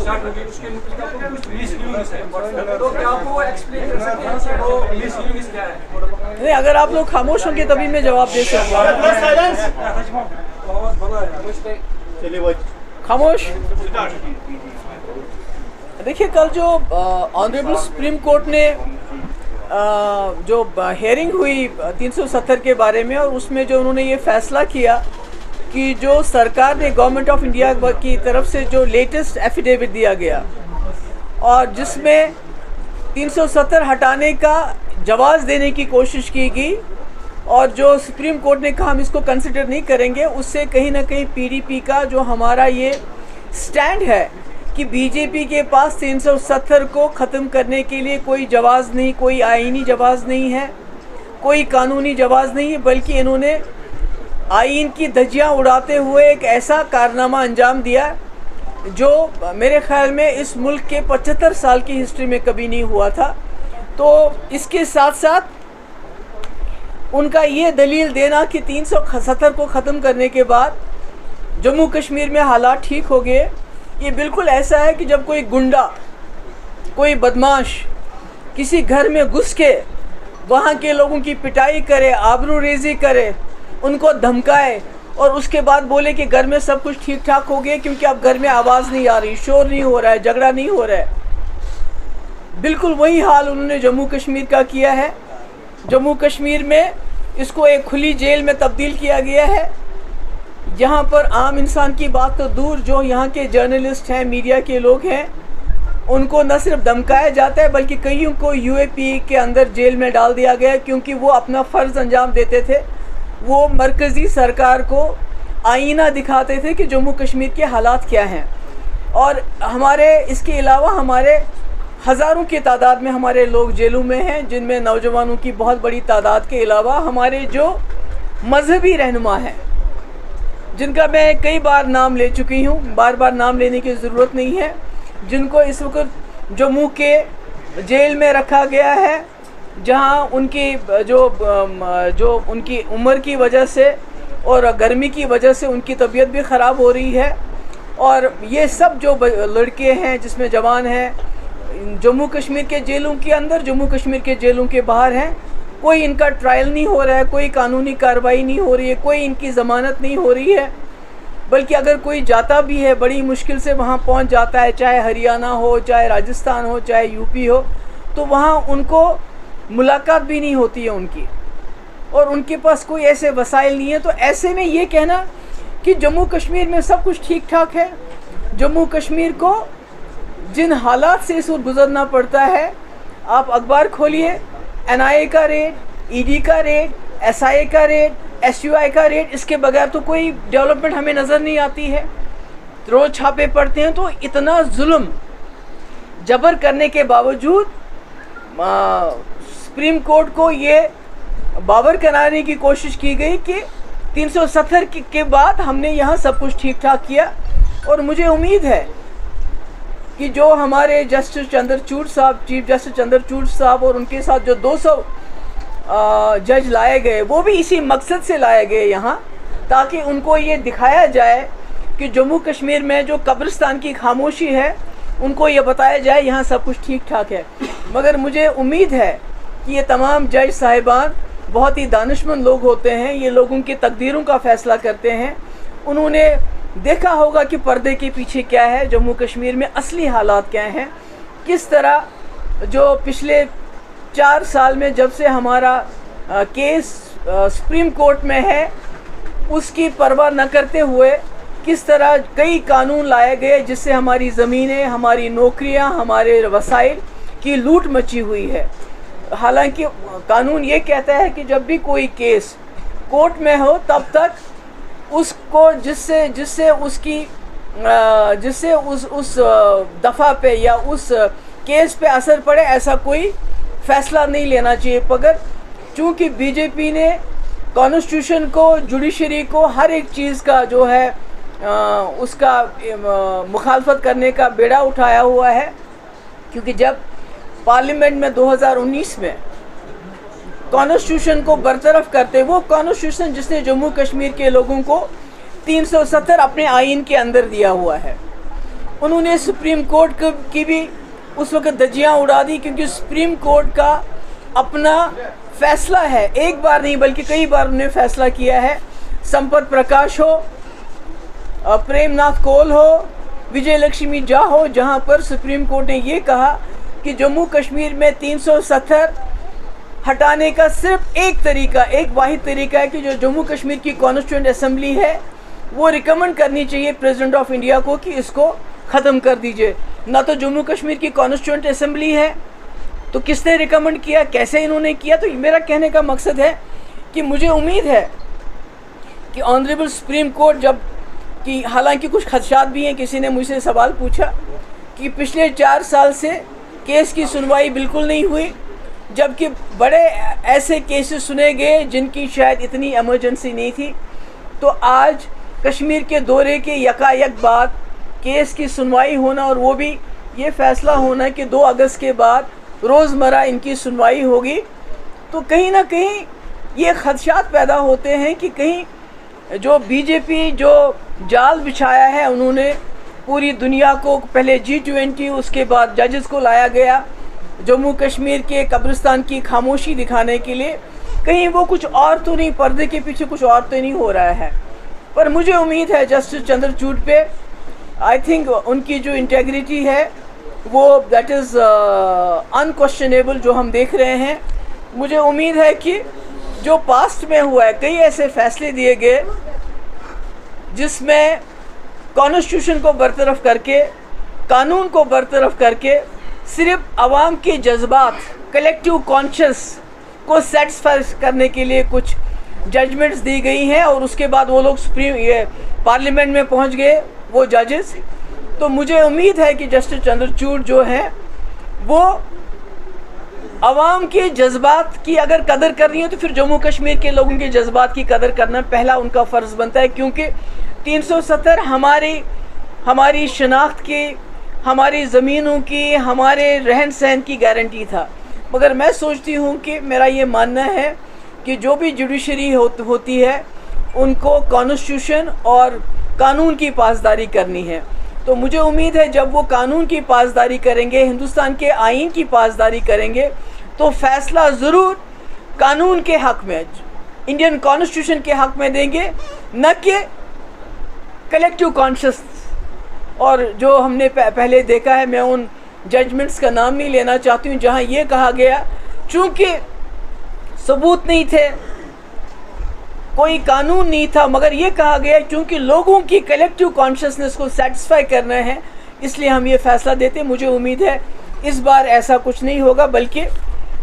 Start होगी उसके मुताबिक आपको कुछ मिसयूज है, तो क्या आपको एक्सप्लेन कर सकते हैं कि वो मिसयूज क्या है? नहीं, अगर आप लोग खामोश होंगे तभी मैं जवाब दे सकूँगा। खामोश। देखिए, कल जो ऑनरेबल सुप्रीम कोर्ट ने जो हेयरिंग हुई 370 के बारे में, और उसमें जो उन्होंने ये फैसला किया कि जो सरकार ने गवर्नमेंट ऑफ इंडिया की तरफ से जो लेटेस्ट एफिडेविट दिया गया और जिसमें 370 हटाने का जवाब देने की कोशिश की गई, और जो सुप्रीम कोर्ट ने कहा हम इसको कंसिडर नहीं करेंगे, उससे कहीं ना कहीं पीडीपी का जो हमारा ये स्टैंड है कि बीजेपी के पास 370 को ख़त्म करने के लिए कोई जवाब नहीं, कोई आईनी जवाब नहीं है, कोई कानूनी जवाब नहीं है, बल्कि इन्होंने आईन की धज्जियां उड़ाते हुए एक ऐसा कारनामा अंजाम दिया जो मेरे ख्याल में इस मुल्क के 75 साल की हिस्ट्री में कभी नहीं हुआ था। तो इसके साथ साथ उनका ये दलील देना कि 370 को ख़त्म करने के बाद जम्मू कश्मीर में हालात ठीक हो गए, ये बिल्कुल ऐसा है कि जब कोई गुंडा, कोई बदमाश किसी घर में घुस के वहाँ के लोगों की पिटाई करे, आबरूरेज़ी करे, उनको धमकाए और उसके बाद बोले कि घर में सब कुछ ठीक ठाक हो गया क्योंकि अब घर में आवाज़ नहीं आ रही, शोर नहीं हो रहा है, झगड़ा नहीं हो रहा है। बिल्कुल वही हाल उन्होंने जम्मू कश्मीर का किया है। जम्मू कश्मीर में इसको एक खुली जेल में तब्दील किया गया है, जहाँ पर आम इंसान की बात तो दूर, जो यहाँ के जर्नलिस्ट हैं, मीडिया के लोग हैं, उनको न सिर्फ धमकाया जाता है बल्कि कईयों को यूएपी के अंदर जेल में डाल दिया गया क्योंकि वो अपना फ़र्ज़ अंजाम देते थे। वो मरकज़ी सरकार को आईना दिखाते थे कि जम्मू कश्मीर के हालात क्या हैं। और हमारे इसके अलावा हमारे हज़ारों की तादाद में हमारे लोग जेलों में हैं, जिनमें नौजवानों की बहुत बड़ी तादाद के अलावा हमारे जो मजहबी रहनुमा हैं, जिनका मैं कई बार नाम ले चुकी हूँ, बार बार नाम लेने की ज़रूरत नहीं है, जिनको इस वक्त जम्मू के जेल में रखा गया है, जहाँ उनकी जो उनकी उम्र की वजह से और गर्मी की वजह से उनकी तबीयत भी ख़राब हो रही है। और ये सब जो लड़के हैं जिसमें जवान हैं, जम्मू कश्मीर के जेलों के अंदर, जम्मू कश्मीर के जेलों के बाहर हैं, कोई इनका ट्रायल नहीं हो रहा है, कोई कानूनी कार्रवाई नहीं हो रही है, कोई इनकी ज़मानत नहीं हो रही है, बल्कि अगर कोई जाता भी है बड़ी मुश्किल से वहाँ पहुँच जाता है, चाहे हरियाणा हो, चाहे राजस्थान हो, चाहे यूपी हो, तो वहाँ उनको मुलाकात भी नहीं होती है उनकी, और उनके पास कोई ऐसे वसाइल नहीं है। तो ऐसे में ये कहना कि जम्मू कश्मीर में सब कुछ ठीक ठाक है, जम्मू कश्मीर को जिन हालात से इस वक्त गुजरना पड़ता है, आप अखबार खोलिए, एनआईए का रेड, ईडी का रेड, एसआईए का रेड, एसयूआई का रेड, इसके बगैर तो कोई डेवलपमेंट हमें नज़र नहीं आती है। रोज़ छापे पड़ते हैं। तो इतना जुल्म जबर करने के बावजूद सुप्रीम कोर्ट को ये बावर कराने की कोशिश की गई कि 370 के बाद हमने यहाँ सब कुछ ठीक ठाक किया। और मुझे उम्मीद है कि जो हमारे जस्टिस चंद्रचूड़ साहब, चीफ जस्टिस चंद्रचूड़ साहब और उनके साथ जो 200 जज लाए गए, वो भी इसी मकसद से लाए गए यहाँ, ताकि उनको ये दिखाया जाए कि जम्मू कश्मीर में जो कब्रिस्तान की खामोशी है, उनको ये बताया जाए यहाँ सब कुछ ठीक ठाक है। मगर मुझे उम्मीद है कि ये तमाम जज साहिबान बहुत ही दानिशमंद लोग होते हैं, ये लोगों की तकदीरों का फ़ैसला करते हैं। उन्होंने देखा होगा कि पर्दे के पीछे क्या है, जम्मू कश्मीर में असली हालात क्या हैं, किस तरह जो पिछले 4 साल में जब से हमारा केस सुप्रीम कोर्ट में है, उसकी परवाह न करते हुए किस तरह कई कानून लाए गए जिससे हमारी ज़मीनें, हमारी नौकरियां, हमारे वसाइल की लूट मची हुई है। हालांकि कानून ये कहता है कि जब भी कोई केस कोर्ट में हो तब तक उसको जिससे उस दफ़ा पे या उस केस पे असर पड़े, ऐसा कोई फ़ैसला नहीं लेना चाहिए। मगर चूँकि बीजेपी ने कॉन्स्टिट्यूशन को, जुडिशरी को, हर एक चीज़ का जो है उसका मुखालफत करने का बेड़ा उठाया हुआ है, क्योंकि जब पार्लियामेंट में 2019 में कॉन्स्टिट्यूशन को बरतरफ करते, वो कॉन्स्टिट्यूशन जिसने जम्मू कश्मीर के लोगों को 370 अपने आइन के अंदर दिया हुआ है, उन्होंने सुप्रीम कोर्ट की भी उस वक्त धज्जियाँ उड़ा दी, क्योंकि सुप्रीम कोर्ट का अपना फैसला है, एक बार नहीं बल्कि कई बार उन्होंने फैसला किया है। संपत प्रकाश हो, प्रेमनाथ कौल हो, विजय लक्ष्मी झा हो, जहां पर सुप्रीम कोर्ट ने ये कहा कि जम्मू कश्मीर में 370 हटाने का सिर्फ एक तरीका, एक वाहिद तरीका है कि जो जम्मू कश्मीर की कॉन्स्टिट्यूएंट असेंबली है वो रिकमेंड करनी चाहिए प्रेसिडेंट ऑफ इंडिया को कि इसको ख़त्म कर दीजिए। ना तो जम्मू कश्मीर की कॉन्स्टिट्यूएंट असेंबली है, तो किसने रिकमेंड किया, कैसे इन्होंने किया। तो मेरा कहने का मकसद है कि मुझे उम्मीद है कि ऑनरेबल सुप्रीम कोर्ट जब कि हालांकि कुछ खदशात भी हैं, किसी ने मुझसे सवाल पूछा कि पिछले 4 साल से केस की सुनवाई बिल्कुल नहीं हुई, जबकि बड़े ऐसे केसेस सुने गए जिनकी शायद इतनी इमरजेंसी नहीं थी। तो आज कश्मीर के दौरे के यकायक बाद केस की सुनवाई होना और वो भी ये फ़ैसला होना कि 2 अगस्त के बाद रोज़मर्रा इनकी सुनवाई होगी, तो कहीं ना कहीं ये खदशात पैदा होते हैं कि कहीं जो बीजेपी जो जाल बिछाया है उन्होंने पूरी दुनिया को, पहले G20 उसके बाद जजेस को लाया गया जम्मू कश्मीर के कब्रिस्तान की खामोशी दिखाने के लिए, कहीं वो कुछ और तो नहीं, पर्दे के पीछे कुछ और तो नहीं हो रहा है। पर मुझे उम्मीद है जस्टिस चंद्रचूड़ पे, आई थिंक उनकी जो इंटेग्रिटी है वो दैट इज़ अनक्वेश्चनेबल जो हम देख रहे हैं। मुझे उम्मीद है कि जो पास्ट में हुआ है, कई ऐसे फैसले दिए गए जिसमें कॉन्स्टिट्यूशन को बरतरफ करके, कानून को बरतरफ करके सिर्फ आवाम के जज्बात, कलेक्टिव कॉन्शियस को सेटिस्फाई करने के लिए कुछ जजमेंट्स दी गई हैं और उसके बाद वो लोग पार्लियामेंट में पहुंच गए वो जजेस। तो मुझे उम्मीद है कि जस्टिस चंद्रचूड़ जो है वो आवाम के जज्बात की अगर कदर करनी है तो फिर जम्मू कश्मीर के लोगों के जज्बात की कदर करना पहला उनका फ़र्ज़ बनता है, क्योंकि 370 हमारी शनाख्त की, हमारी ज़मीनों की, हमारे रहन सहन की गारंटी था। मगर मैं सोचती हूँ कि मेरा ये मानना है कि जो भी जुडिशरी होती है उनको कॉन्स्टिट्यूशन और कानून की पासदारी करनी है। तो मुझे उम्मीद है जब वो कानून की पासदारी करेंगे, हिंदुस्तान के आईन की पासदारी करेंगे, तो फैसला ज़रूर कानून के हक़ में, इंडियन कॉन्स्टिट्यूशन के हक़ में देंगे, न कि कलेक्टिव कॉन्शियस। और जो हमने पहले देखा है, मैं उन जजमेंट्स का नाम नहीं लेना चाहती हूँ जहाँ ये कहा गया चूँकि सबूत नहीं थे, कोई कानून नहीं था, मगर ये कहा गया क्योंकि लोगों की कलेक्टिव कॉन्शियसनेस को सेटिस्फाई करना है इसलिए हम ये फ़ैसला देते। मुझे उम्मीद है इस बार ऐसा कुछ नहीं होगा, बल्कि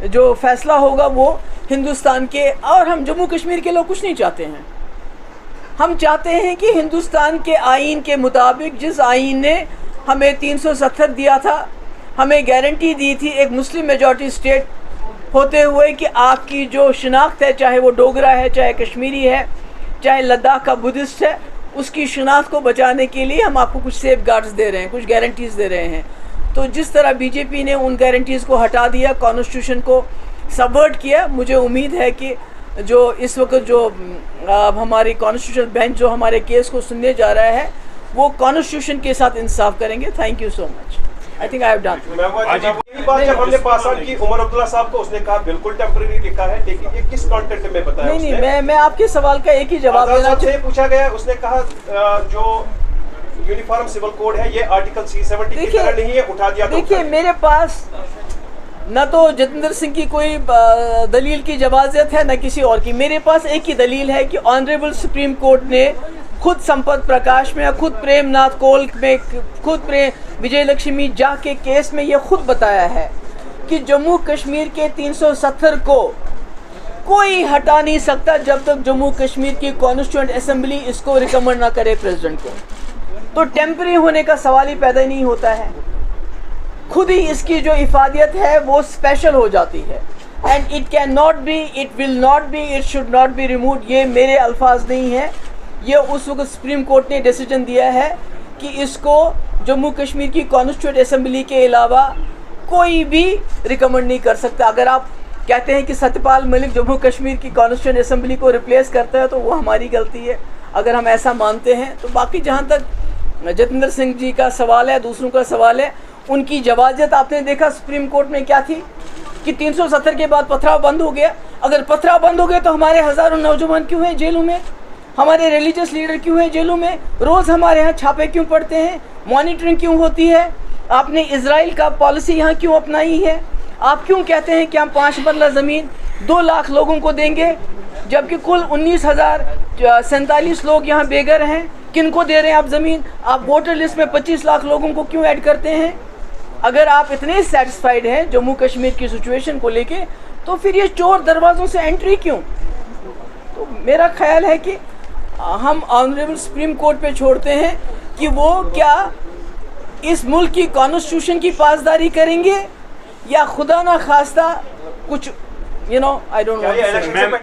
जो फ़ैसला होगा वो हिंदुस्तान के, और हम जम्मू कश्मीर के लोग कुछ नहीं चाहते हैं। हम चाहते हैं कि हिंदुस्तान के आईन के मुताबिक, जिस आईन ने हमें 370 दिया था, हमें गारंटी दी थी एक मुस्लिम मेजॉरिटी स्टेट होते हुए कि आपकी जो शिनाख्त है, चाहे वो डोगरा है, चाहे कश्मीरी है, चाहे लद्दाख का बुद्धिस्ट है, उसकी शिनाख्त को बचाने के लिए हम आपको कुछ सेफ गार्ड्स दे रहे हैं, कुछ गारंटीज़ दे रहे हैं। तो जिस तरह बीजेपी ने उन गारंटीज़ को हटा दिया, कॉन्स्टिट्यूशन को सबवर्ट किया, मुझे उम्मीद है कि जो इस वक्त जो हमारी कॉन्स्टिट्यूशन बेंच जो हमारे केस को सुनने जा रहा है वो कॉन्स्टिट्यूशन के साथ इंसाफ करेंगे। Thank you so much. I think I have done. जब हमने पास आउट की उमर अब्दुल्ला साहब को, उसने कहा बिल्कुल टेम्परेरी लिखा है, लेकिन ये किस कॉन्टेक्स्ट में बताया? नहीं, मैं आपके सवाल का एक ही जवाब देना चाहता हूं। पूछा गया, उसने कहा जो यूनिफॉर्म सिविल कोड है ये आर्टिकल 370 की तरह नहीं है, उठा दिया। देखिए, मेरे पास न तो जतेंद्र सिंह की कोई दलील की इजाज़त है, न किसी और की। मेरे पास एक ही दलील है कि ऑनरेबल सुप्रीम कोर्ट ने खुद संपत प्रकाश में, खुद प्रेमनाथ कौल में, खुद विजय लक्ष्मी झा के केस में ये खुद बताया है कि जम्मू कश्मीर के 370 को कोई हटा नहीं सकता जब तक जम्मू कश्मीर की कॉन्स्टिट्यूएंट असेंबली इसको रिकमेंड ना करे प्रेसिडेंट को। तो टेम्परेरी होने का सवाल ही पैदा नहीं होता है, खुद ही इसकी जो इफादियत है वो स्पेशल हो जाती है। And it can not be, it will not be, it should not be removed. ये मेरे अल्फाज नहीं है, ये उस वक्त सुप्रीम कोर्ट ने डिसीजन दिया है कि इसको जम्मू कश्मीर की कॉन्स्टिट्यूएंट असेंबली के अलावा कोई भी रिकमेंड नहीं कर सकता। अगर आप कहते हैं कि सत्यपाल मलिक जम्मू कश्मीर की कॉन्स्टिट्यूएंट असेंबली को रिप्लेस करता है तो वो हमारी गलती है, अगर हम ऐसा मानते हैं तो। बाकी जहाँ तक जतिंदर सिंह जी का सवाल है, दूसरों का सवाल है, उनकी जवाजियत आपने देखा सुप्रीम कोर्ट में क्या थी कि 370 के बाद पथराव बंद हो गया। अगर पथराव बंद हो गया तो हमारे हज़ारों नौजवान क्यों हैं जेलों में, हमारे रिलीजियस लीडर क्यों हैं जेलों में, रोज़ हमारे यहाँ छापे क्यों पड़ते हैं, मॉनिटरिंग क्यों होती है, आपने इजराइल का पॉलिसी यहाँ क्यों अपनाई है, आप क्यों कहते हैं कि हम 5 मरला ज़मीन 2 लाख लोगों को देंगे, जबकि कुल 19,047 लोग यहाँ बेघर हैं, किनको दे रहे हैं आप ज़मीन, आप वोटर लिस्ट में 25 लाख लोगों को क्यों ऐड करते हैं। अगर आप इतने सेटिस्फाइड हैं जम्मू कश्मीर की सिचुएशन को लेके, तो फिर ये चोर दरवाज़ों से एंट्री क्यों। तो मेरा ख्याल है कि हम ऑनरेबल सुप्रीम कोर्ट पे छोड़ते हैं कि वो क्या इस मुल्क की कॉन्स्टिट्यूशन की पासदारी करेंगे या खुदा ना खास्ता कुछ आई डोंट नो।